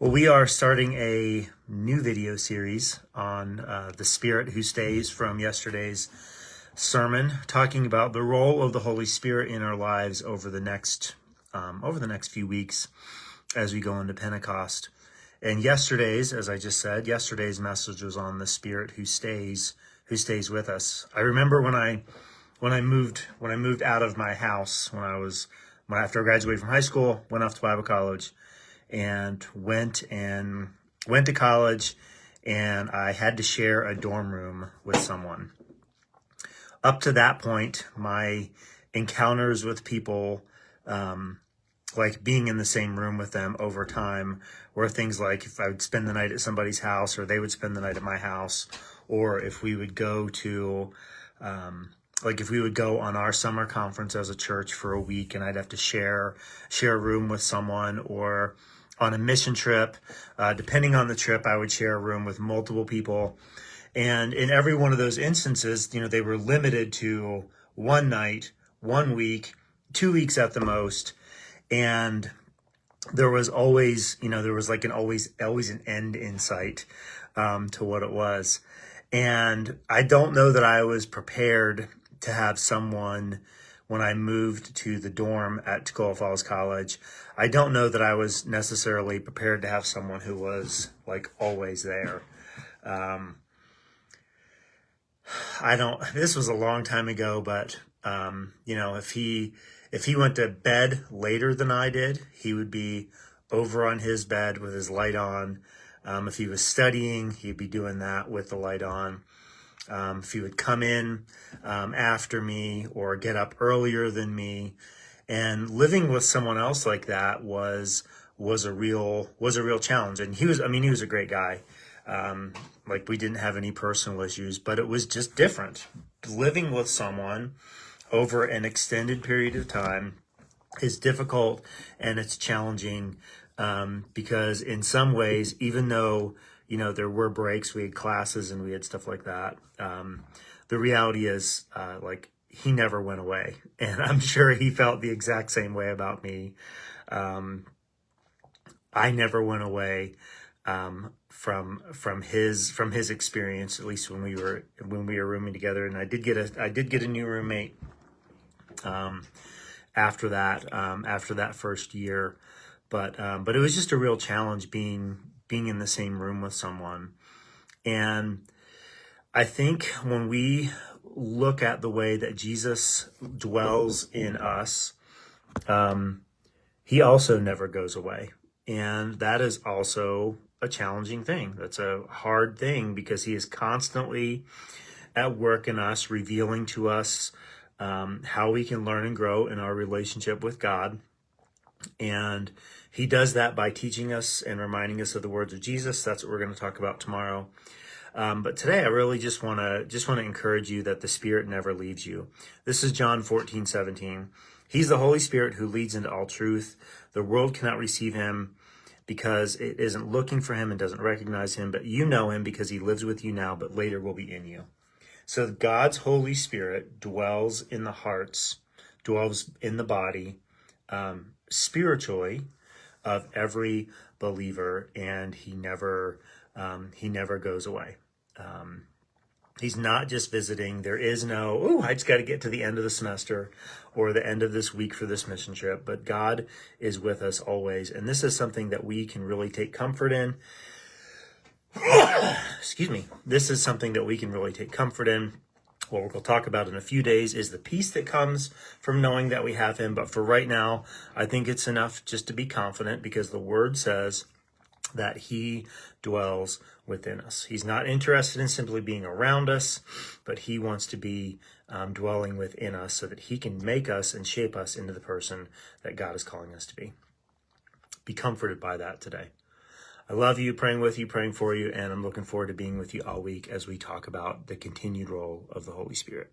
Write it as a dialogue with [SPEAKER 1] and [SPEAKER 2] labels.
[SPEAKER 1] Well, we are starting a new video series on the Spirit who stays from yesterday's sermon, talking about the role of the Holy Spirit in our lives over the next few weeks as we go into Pentecost. And yesterday's, as I just said, yesterday's message was on the Spirit who stays with us. I remember when I moved out of my house after I graduated from high school, went off to Bible college, and went to college, and I had to share a dorm room with someone. Up to that point, my encounters with people, like being in the same room with them over time, were things like if I would spend the night at somebody's house, or they would spend the night at my house, or if we would go to if we would go on our summer conference as a church for a week, and I'd have to share a room with someone, or on a mission trip, depending on the trip, I would share a room with multiple people. And in every one of those instances, they were limited to one night, 1 week, 2 weeks at the most. And there was always, always an end in sight to what it was. And I don't know that I was prepared to have someone, when I moved to the dorm at Toccoa Falls College, I don't know that I was necessarily prepared to have someone who was always there. This was a long time ago, but if he went to bed later than I did, he would be over on his bed with his light on. If he was studying, he'd be doing that with the light on. If he would come in after me or get up earlier than me, and living with someone else like that was a real challenge. And he was a great guy. We didn't have any personal issues, but it was just different. Living with someone over an extended period of time is difficult, and it's challenging because in some ways, even though there were breaks, we had classes and we had stuff like that, the reality is he never went away, and I'm sure he felt the exact same way about me. I never went away from his experience, at least when we were rooming together. And I did get a new roommate after that first year, but it was just a real challenge being in the same room with someone. And I think when we look at the way that Jesus dwells in us, he also never goes away. And that is also a challenging thing. That's a hard thing, because he is constantly at work in us, revealing to us how we can learn and grow in our relationship with God. And he does that by teaching us and reminding us of the words of Jesus. That's what we're going to talk about tomorrow. But today, I really just want to encourage you that the Spirit never leaves you. This is John 14:17. He's the Holy Spirit who leads into all truth. The world cannot receive him because it isn't looking for him and doesn't recognize him, but you know him because he lives with you now, but later will be in you. So God's Holy Spirit dwells in the hearts, dwells in the body, spiritually, of every believer, and he never goes away. He's not just visiting. There is no, I just got to get to the end of the semester or the end of this week for this mission trip. But God is with us always. And this is something that we can really take comfort in. Excuse me. This is something that we can really take comfort in. What we're going to talk about in a few days is the peace that comes from knowing that we have him. But for right now, I think it's enough just to be confident, because the word says that he dwells within us. He's not interested in simply being around us, but he wants to be dwelling within us so that he can make us and shape us into the person that God is calling us to be. Be comforted by that today. I love you, praying with you, praying for you, and I'm looking forward to being with you all week as we talk about the continued role of the Holy Spirit.